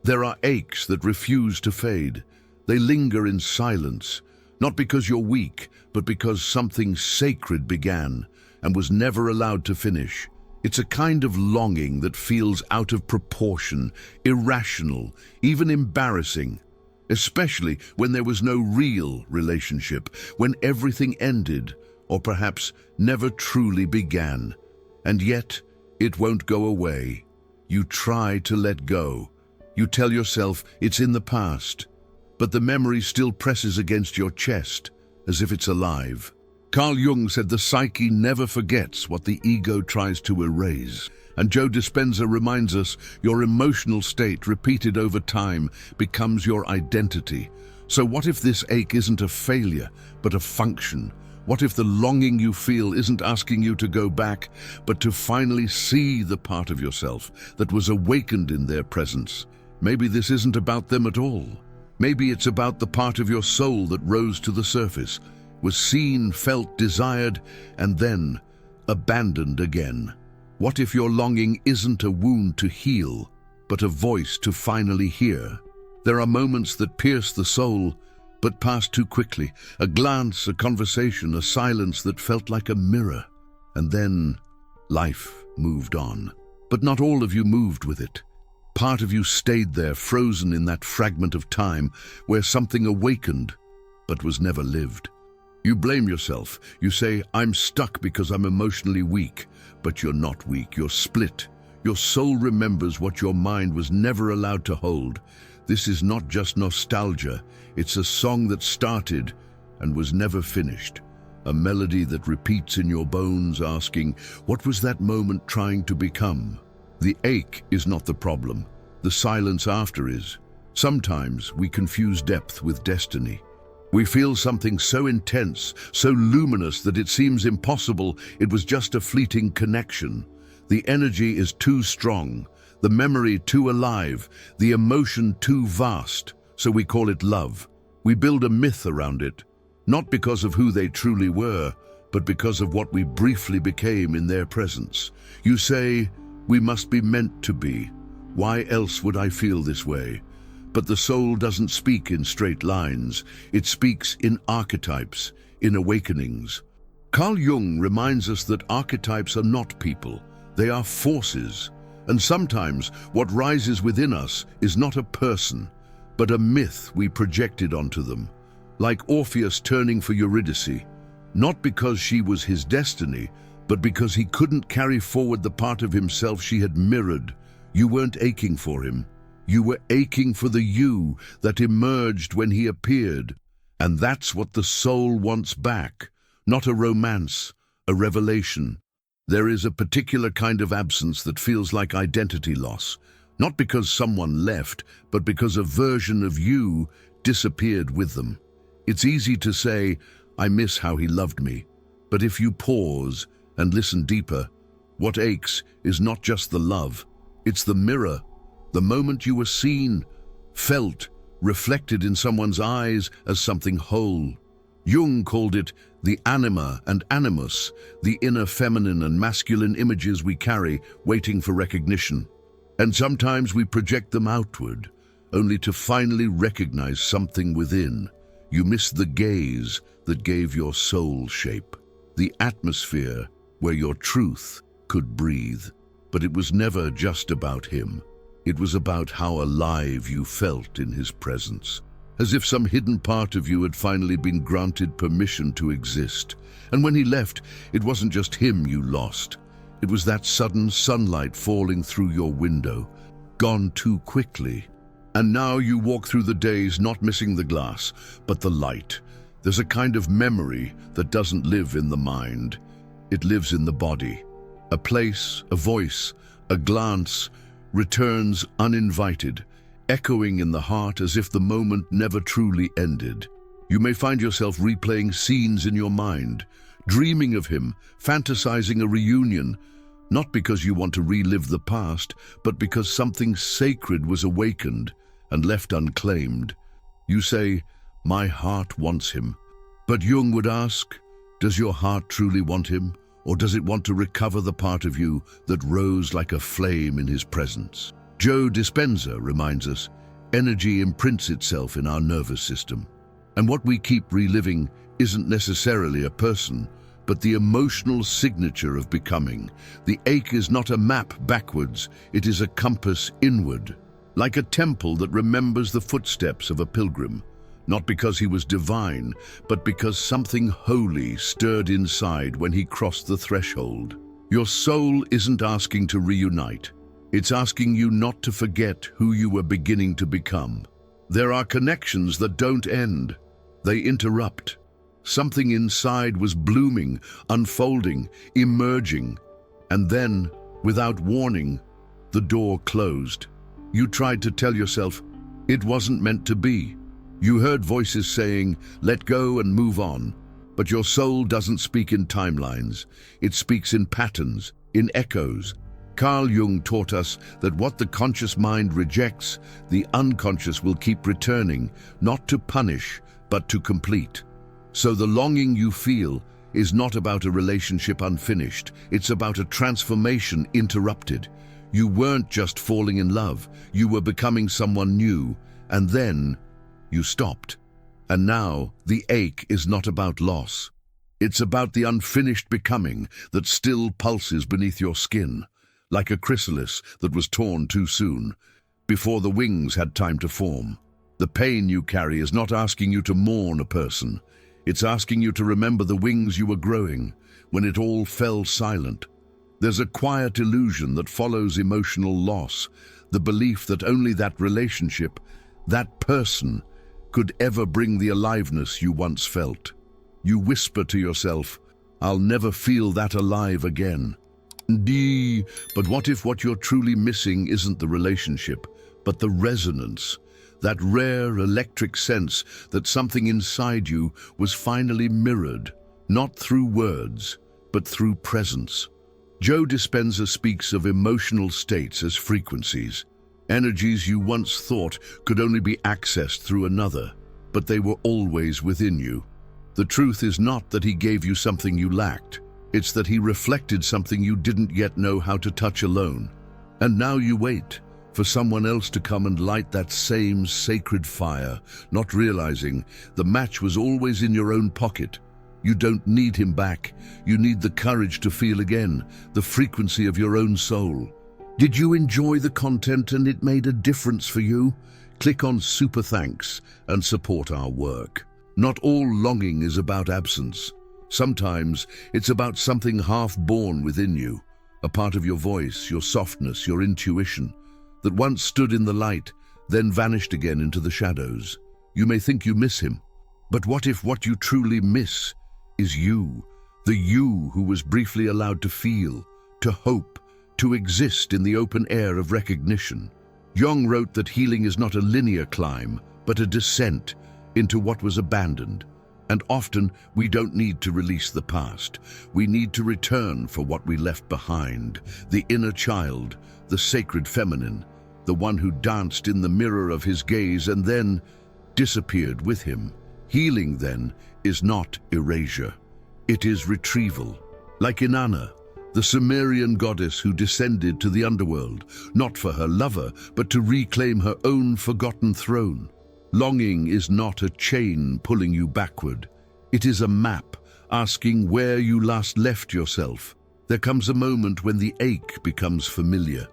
There are aches that refuse to fade. They linger in silence, not because you're weak, but because something sacred began and was never allowed to finish. It's a kind of longing that feels out of proportion, irrational, even embarrassing, especially when there was no real relationship, when everything ended, or perhaps never truly began. And yet, it won't go away. You try to let go. You tell yourself it's in the past, but the memory still presses against your chest, as if it's alive. Carl Jung said the psyche never forgets what the ego tries to erase. And Joe Dispenza reminds us your emotional state, repeated over time, becomes your identity. So what if this ache isn't a failure, but a function? What if the longing you feel isn't asking you to go back, but to finally see the part of yourself that was awakened in their presence? Maybe this isn't about them at all. Maybe it's about the part of your soul that rose to the surface, was seen, felt, desired, and then abandoned again. What if your longing isn't a wound to heal, but a voice to finally hear? There are moments that pierce the soul, but pass too quickly. A glance, a conversation, a silence that felt like a mirror. And then life moved on. But not all of you moved with it. Part of you stayed there, frozen in that fragment of time where something awakened, but was never lived. You blame yourself. You say, I'm stuck because I'm emotionally weak. But you're not weak, you're split. Your soul remembers what your mind was never allowed to hold. This is not just nostalgia. It's a song that started and was never finished. A melody that repeats in your bones, asking, what was that moment trying to become? The ache is not the problem. The silence after is. Sometimes we confuse depth with destiny. We feel something so intense, so luminous that it seems impossible it was just a fleeting connection. The energy is too strong, the memory too alive, the emotion too vast, so we call it love. We build a myth around it, not because of who they truly were, but because of what we briefly became in their presence. You say, we must be meant to be. Why else would I feel this way? But the soul doesn't speak in straight lines. It speaks in archetypes, in awakenings. Carl Jung reminds us that archetypes are not people. They are forces. And sometimes what rises within us is not a person, but a myth we projected onto them. Like Orpheus turning for Eurydice, not because she was his destiny, but because he couldn't carry forward the part of himself she had mirrored. You weren't aching for him. You were aching for the you that emerged when he appeared. And that's what the soul wants back. Not a romance, a revelation. There is a particular kind of absence that feels like identity loss. Not because someone left, but because a version of you disappeared with them. It's easy to say, I miss how he loved me. But if you pause and listen deeper, what aches is not just the love, it's the mirror. The moment you were seen, felt, reflected in someone's eyes as something whole. Jung called it the anima and animus, the inner feminine and masculine images we carry, waiting for recognition. And sometimes we project them outward, only to finally recognize something within. You miss the gaze that gave your soul shape, the atmosphere where your truth could breathe. But it was never just about him. It was about how alive you felt in his presence, as if some hidden part of you had finally been granted permission to exist. And when he left, it wasn't just him you lost. It was that sudden sunlight falling through your window, gone too quickly. And now you walk through the days not missing the glass, but the light. There's a kind of memory that doesn't live in the mind. It lives in the body. A place, a voice, a glance, returns uninvited, echoing in the heart as if the moment never truly ended. You may find yourself replaying scenes in your mind, dreaming of him, fantasizing a reunion, not because you want to relive the past, but because something sacred was awakened and left unclaimed. You say, my heart wants him. But Jung would ask, does your heart truly want him? Or does it want to recover the part of you that rose like a flame in his presence? Joe Dispenza reminds us, Energy imprints itself in our nervous system. And what we keep reliving isn't necessarily a person, but the emotional signature of becoming. The ache is not a map backwards, it is a compass inward, like a temple that remembers the footsteps of a pilgrim, not because he was divine, but because something holy stirred inside when he crossed the threshold. Your soul isn't asking to reunite. It's asking you not to forget who you were beginning to become. There are connections that don't end. They interrupt. Something inside was blooming, unfolding, emerging. And then, without warning, the door closed. You tried to tell yourself it wasn't meant to be. You heard voices saying, let go and move on. But your soul doesn't speak in timelines. It speaks in patterns, in echoes. CarlJung taught us that what the conscious mind rejects, the unconscious will keep returning, not to punish, but to complete. So the longing you feel is not about a relationship unfinished, it's about a transformation interrupted. You weren't just falling in love, you were becoming someone new, and then you stopped. And now the ache is not about loss. It's about the unfinished becoming that still pulses beneath your skin, like a chrysalis that was torn too soon, before the wings had time to form. The pain you carry is not asking you to mourn a person. It's asking you to remember the wings you were growing when it all fell silent. There's a quiet illusion that follows emotional loss, the belief that only that relationship, that person, could ever bring the aliveness you once felt. You whisper to yourself, I'll never feel that alive again. But what if what you're truly missing isn't the relationship, but the resonance? That rare electric sense that something inside you was finally mirrored, not through words, but through presence. Joe Dispenza speaks of emotional states as frequencies, energies you once thought could only be accessed through another, but they were always within you. The truth is not that he gave you something you lacked, it's that he reflected something you didn't yet know how to touch alone. And now you wait for someone else to come and light that same sacred fire, not realizing the match was always in your own pocket. You don't need him back. You need the courage to feel again, the frequency of your own soul. Did you enjoy the content and it made a difference for you? Click on Super Thanks and support our work. Not all longing is about absence. Sometimes it's about something half-born within you, a part of your voice, your softness, your intuition, that once stood in the light, then vanished again into the shadows. You may think you miss him, but what if what you truly miss is you, the you who was briefly allowed to feel, to hope, to exist in the open air of recognition? Jung wrote that healing is not a linear climb, but a descent into what was abandoned. And often we don't need to release the past. We need to return for what we left behind, the inner child, the sacred feminine, the one who danced in the mirror of his gaze and then disappeared with him. Healing, then, is not erasure. It is retrieval. Like Inanna, the Sumerian goddess who descended to the underworld, not for her lover, but to reclaim her own forgotten throne. Longing is not a chain pulling you backward. It is a map asking where you last left yourself. There comes a moment when the ache becomes familiar,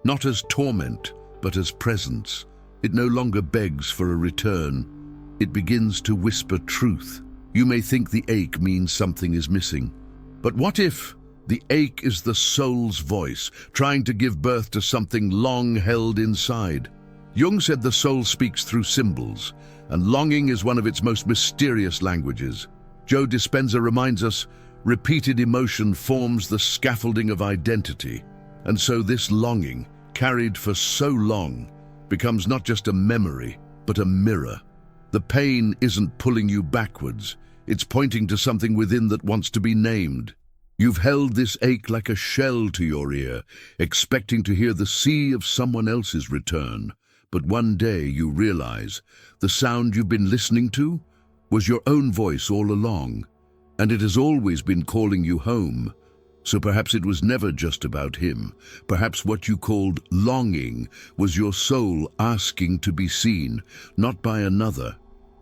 not as torment, but as presence. It no longer begs for a return. It begins to whisper truth. You may think the ache means something is missing. But what if the ache is the soul's voice, trying to give birth to something long held inside? Jung said the soul speaks through symbols, and longing is one of its most mysterious languages. Joe Dispenza reminds us, repeated emotion forms the scaffolding of identity. And so this longing, carried for so long, becomes not just a memory, but a mirror. The pain isn't pulling you backwards, it's pointing to something within that wants to be named. You've held this ache like a shell to your ear, expecting to hear the sea of someone else's return. But one day you realize the sound you've been listening to was your own voice all along, and it has always been calling you home. So perhaps it was never just about him. Perhaps what you called longing was your soul asking to be seen, not by another,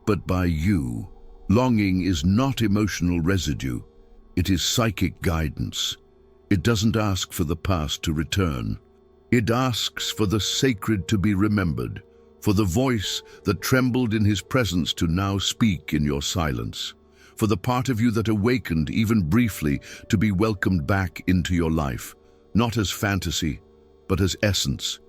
but by you. Longing is not emotional residue. It is psychic guidance. It doesn't ask for the past to return. It asks for the sacred to be remembered, for the voice that trembled in his presence to now speak in your silence, for the part of you that awakened even briefly to be welcomed back into your life, not as fantasy, but as essence.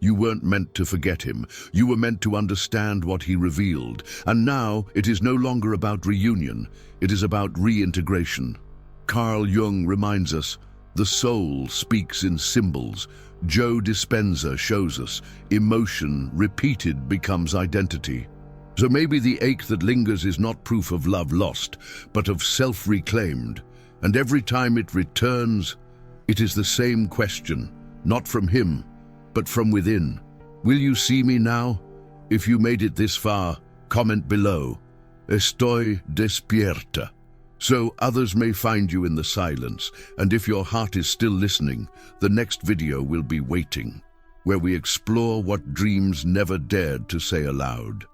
You weren't meant to forget him. You were meant to understand what he revealed. And now it is no longer about reunion. It is about reintegration. CarlJung reminds us, the soul speaks in symbols. Joe Dispenza shows us, emotion repeated becomes identity. So maybe the ache that lingers is not proof of love lost, but of self-reclaimed. And every time it returns, it is the same question, not from him, but from within. Will you see me now? If you made it this far, comment below. Estoy despierta. So others may find you in the silence, and if your heart is still listening, the next video will be waiting, where we explore what dreams never dared to say aloud.